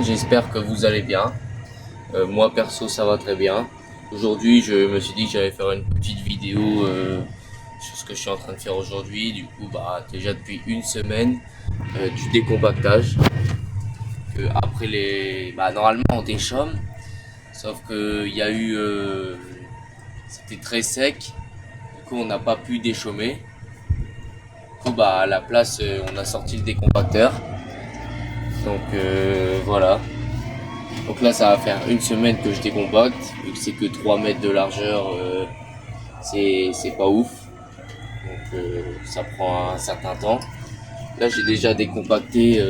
J'espère que vous allez bien. Moi perso ça va très bien. Aujourd'hui je me suis dit que j'allais faire une petite vidéo sur ce que je suis en train de faire aujourd'hui. Du coup déjà depuis une semaine du décompactage. Après normalement on déchaume, sauf que il y a eu c'était très sec. Du coup on n'a pas pu déchaumer. Du coup à la place on a sorti le décompacteur. Donc voilà. Donc là ça va faire une semaine que je décompacte, vu que c'est que 3 mètres de largeur, c'est pas ouf. Donc ça prend un certain temps. Là j'ai déjà décompacté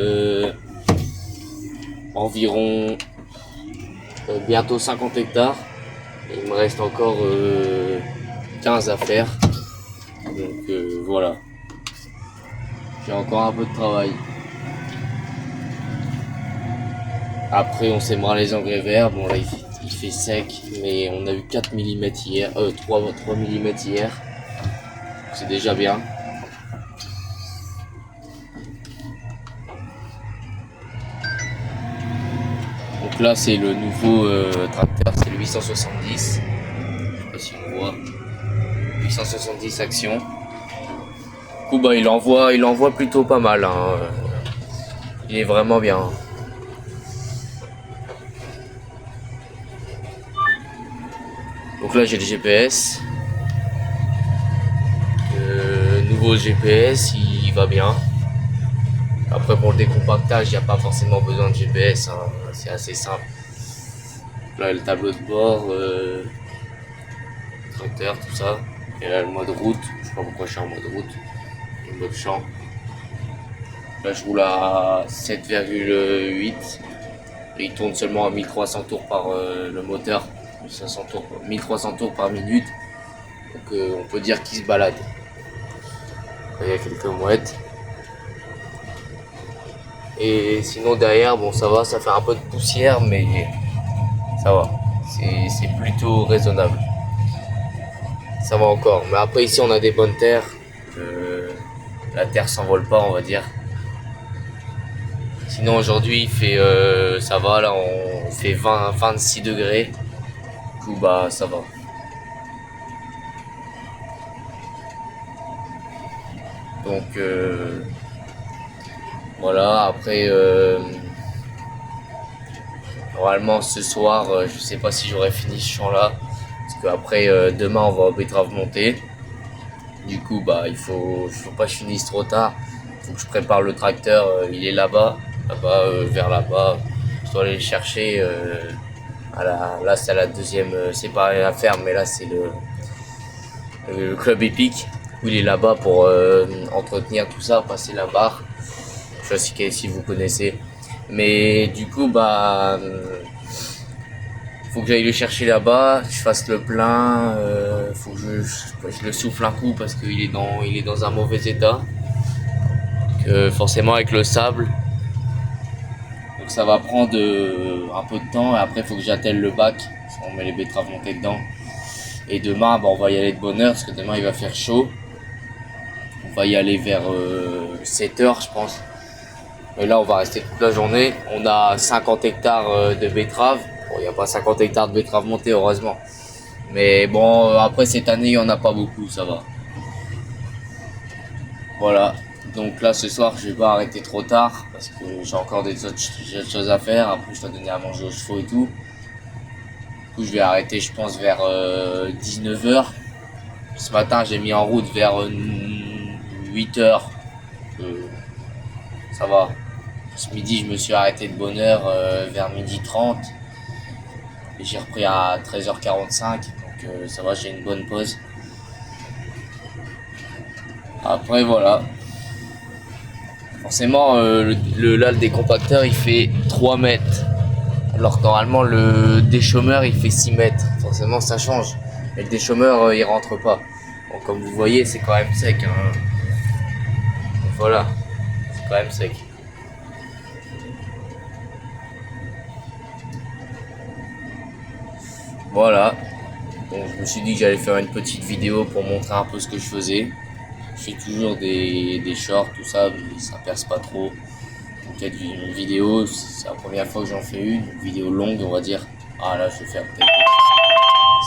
environ bientôt 50 hectares. Et il me reste encore 15 à faire. Donc voilà. J'ai encore un peu de travail. Après on sèmera les engrais verts. Bon là il fait sec, mais on a eu 4 mm hier, 3 mm hier. C'est déjà bien. Donc là c'est le nouveau tracteur, c'est le 870. Je sais pas si on voit. 870 Action. Du coup il envoie plutôt pas mal, hein. Il est vraiment bien. Donc là j'ai le GPS. Nouveau GPS, il va bien. Après pour le décompactage, il n'y a pas forcément besoin de GPS, hein. C'est assez simple. Là le tableau de bord, tracteur, tout ça. Et là le mode route, je sais pas pourquoi je suis en mode route. Le mode champ. Là je roule à 7,8. Et il tourne seulement à 1300 tours par le moteur. 1300 tours par minute. Donc on peut dire qu'il se balade. Là, il y a quelques mouettes. Et sinon derrière, bon ça va, ça fait un peu de poussière, mais ça va. C'est plutôt raisonnable. Ça va encore. Mais après ici on a des bonnes terres. La terre s'envole pas, on va dire. Sinon aujourd'hui il fait ça va, là on fait 26 degrés. Du coup ça va. Donc voilà, après normalement ce soir je sais pas si j'aurai fini ce champ là. Parce qu'après demain on va au betterave monter. Du coup il faut pas que je finisse trop tard. Faut que je prépare le tracteur, il est là-bas, vers là-bas. Je dois aller le chercher. Là c'est la deuxième, c'est pas la ferme, mais là c'est le club épique où il est là-bas pour entretenir tout ça, passer la barre. Je sais pas si vous connaissez. Mais du coup faut que j'aille le chercher là-bas, je fasse le plein, faut que je le souffle un coup parce qu'il est dans un mauvais état. Que forcément avec le sable. Donc ça va prendre un peu de temps et après il faut que j'attelle le bac. On met les betteraves montées dedans. Et demain on va y aller de bonne heure parce que demain il va faire chaud. On va y aller vers 7h je pense. Et là on va rester toute la journée. On a 50 hectares de betteraves. Bon, il n'y a pas 50 hectares de betteraves montées heureusement. Mais bon après cette année il n'y en a pas beaucoup, ça va. Voilà. Donc là ce soir je vais pas arrêter trop tard parce que j'ai encore des autres choses à faire. Après je dois donner à manger aux chevaux et tout. Du coup je vais arrêter je pense vers 19h. Ce matin j'ai mis en route vers 8h. Ça va. Ce midi je me suis arrêté de bonne heure vers 12h30. Et j'ai repris à 13h45. Donc ça va, j'ai une bonne pause. Après voilà. Forcément là le décompacteur il fait 3 mètres. Alors que normalement le déchaumeur il fait 6 mètres. Forcément ça change. Mais le déchaumeur il rentre pas. Bon, comme vous voyez c'est quand même sec, hein. Donc, voilà. C'est quand même sec. Voilà. Donc je me suis dit que j'allais faire une petite vidéo pour montrer un peu ce que je faisais. Je fais toujours des shorts, tout ça, mais ça perce pas trop. Donc peut-être une vidéo, c'est la première fois que j'en fais une vidéo longue on va dire. Ah là je vais faire peut-être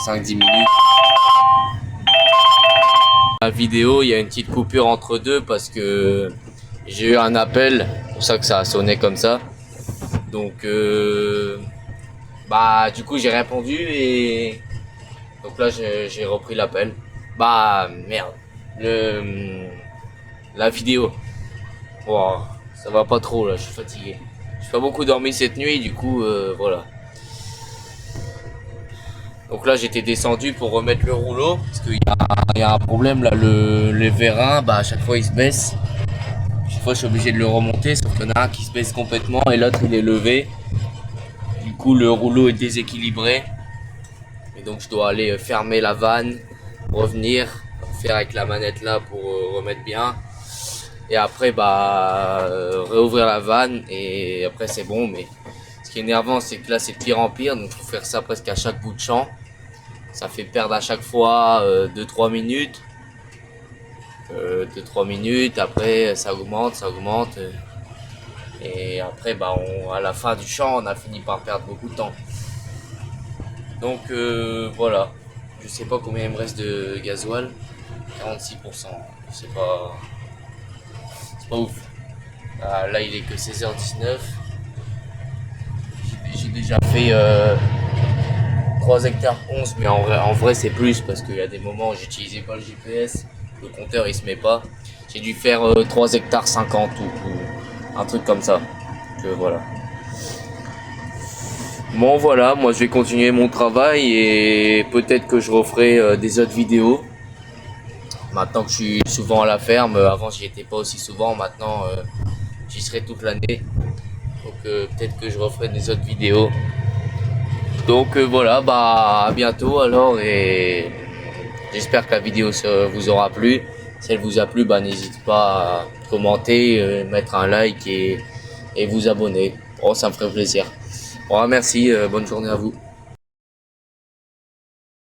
5-10 minutes. La vidéo, il y a une petite coupure entre deux parce que j'ai eu un appel, c'est pour ça que ça a sonné comme ça. Donc bah du coup j'ai répondu et donc là j'ai repris l'appel. Bah merde, la vidéo. Wow, ça va pas trop là, je suis fatigué. J'ai pas beaucoup dormi cette nuit, du coup voilà. Donc là j'étais descendu pour remettre le rouleau parce qu'il y a un problème là, le vérin, bah à chaque fois il se baisse. Chaque fois je suis obligé de le remonter, sauf qu'il y en a un qui se baisse complètement et l'autre il est levé. Du coup le rouleau est déséquilibré et donc je dois aller fermer la vanne, revenir, faire avec la manette là pour remettre bien. Et après bah réouvrir la vanne et après c'est bon. Mais ce qui est énervant c'est que là c'est de pire en pire, donc il faut faire ça presque à chaque bout de champ. Ça fait perdre à chaque fois 2-3 minutes. 2-3 minutes, après ça augmente. Et après bah à la fin du champ on a fini par perdre beaucoup de temps. Donc voilà. Je sais pas combien il me reste de gasoil. 46%. C'est pas ouf. Là il est que 16h19. J'ai déjà fait 3 hectares 11, mais en vrai c'est plus parce qu'il y a des moments où j'utilisais pas le GPS, le compteur il se met pas. J'ai dû faire 3 hectares 50 ou un truc comme ça. Donc voilà. Bon voilà, moi je vais continuer mon travail et peut-être que je referai des autres vidéos. Maintenant que je suis souvent à la ferme, avant j'y étais pas aussi souvent, maintenant j'y serai toute l'année. Donc peut-être que je referai des autres vidéos. Donc voilà, bah à bientôt alors et j'espère que la vidéo vous aura plu. Si elle vous a plu, bah n'hésitez pas à commenter, mettre un like et vous abonner. Oh, ça me ferait plaisir. Bon, merci, bonne journée à vous.